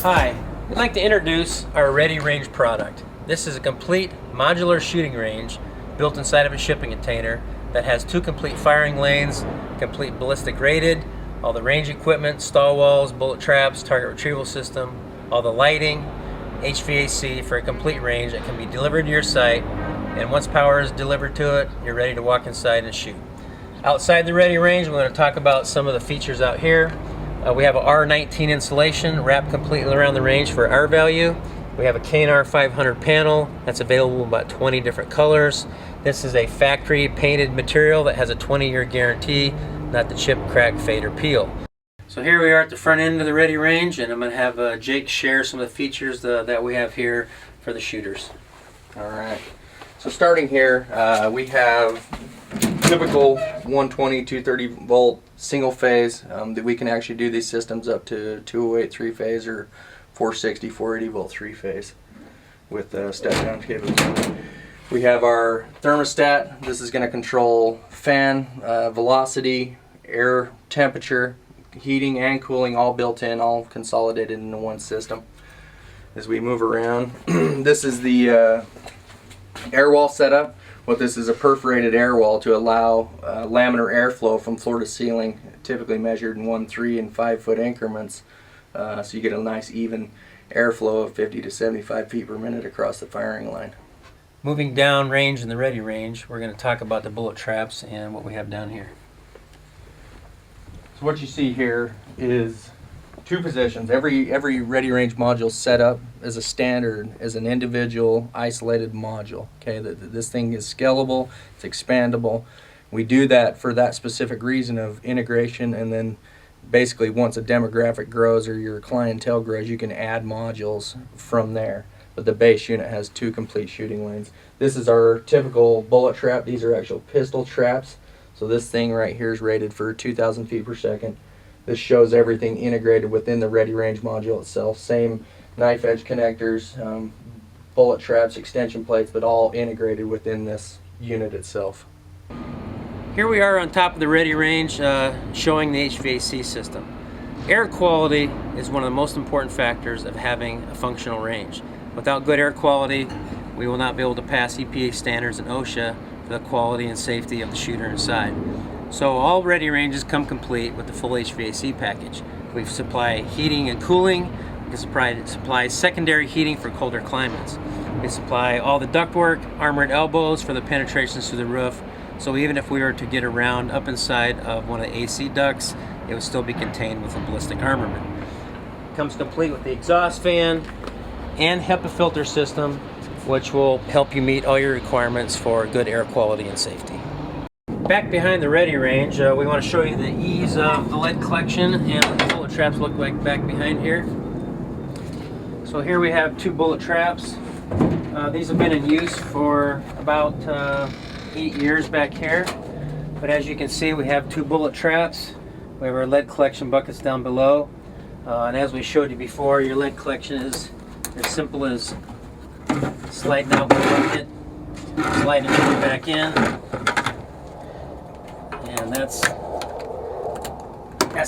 Hi, we'd like to introduce our Ready Range product. This is a complete modular shooting range built inside of a shipping container that has 2 complete firing lanes, complete ballistic rated, all the range equipment, stall walls, bullet traps, target retrieval system, all the lighting, HVAC for a complete range that can be delivered to your site, and once power is delivered to it, you're ready to walk inside and shoot. Outside the Ready Range, we're going to talk about some of the features out here. We have a R19 insulation wrapped completely around the range for R value. We have a K&R 500 panel that's available in about 20 different colors. This is a factory painted material that has a 20-year guarantee, not to chip, crack, fade, or peel. So here we are at the front end of the Ready Range, and I'm going to have Jake share some of the features that we have here for the shooters. Alright, so starting here, we have typical 120, 230 volt single phase that we can actually do these systems up to 208 3 phase or 460, 480 volt 3 phase with step down capability. We have our thermostat. This is going to control fan velocity, air temperature, heating and cooling, all built in, all consolidated into one system. As we move around, this is the air wall setup. What this is a perforated air wall to allow laminar airflow from floor to ceiling, typically measured in 1, 3, and 5 foot increments. So you get a nice even airflow of 50 to 75 feet per minute across the firing line. Moving down range in the Ready Range, we're going to talk about the bullet traps and what we have down here. So what you see here is 2 positions. Every Ready Range module set up as a standard as an individual isolated module. Okay, this thing is scalable, it's expandable. We do that for that specific reason of integration, and then basically once a demographic grows or your clientele grows, you can add modules from there. But the base unit has 2 complete shooting lanes. This is our typical bullet trap. These are actual pistol traps. So this thing right here is rated for 2,000 feet per second. This shows everything integrated within the Ready Range module itself. Same knife edge connectors, bullet traps, extension plates, but all integrated within this unit itself. Here we are on top of the Ready Range showing the HVAC system. Air quality is one of the most important factors of having a functional range. Without good air quality, we will not be able to pass EPA standards and OSHA for the quality and safety of the shooter inside. So all Ready Ranges come complete with the full HVAC package. We supply heating and cooling. We can supply secondary heating for colder climates. We supply all the ductwork, armored elbows for the penetrations through the roof. So even if we were to get around up inside of one of the AC ducts, it would still be contained with a ballistic armament. It comes complete with the exhaust fan and HEPA filter system, which will help you meet all your requirements for good air quality and safety. Back behind the Ready Range, we want to show you the ease of the lead collection and what the bullet traps look like back behind here. So here we have 2 bullet traps. These have been in use for about 8 years back here. But as you can see, we have 2 bullet traps. We have our lead collection buckets down below. And as we showed you before, your lead collection is as simple as sliding out the bucket, sliding it back in. And that's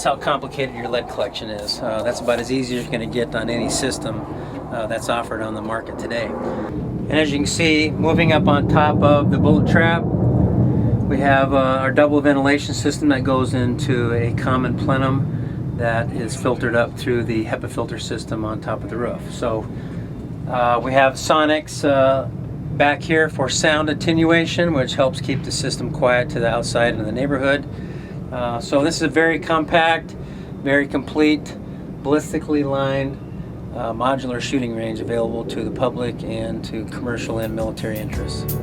how complicated your lead collection is. That's about as easy as you're going to get on any system that's offered on the market today. And as you can see, moving up on top of the bullet trap, we have our double ventilation system that goes into a common plenum that is filtered up through the HEPA filter system on top of the roof. So we have Sonics back here for sound attenuation, which helps keep the system quiet to the outside and the neighborhood. So this is a very compact, very complete, ballistically lined modular shooting range available to the public and to commercial and military interests.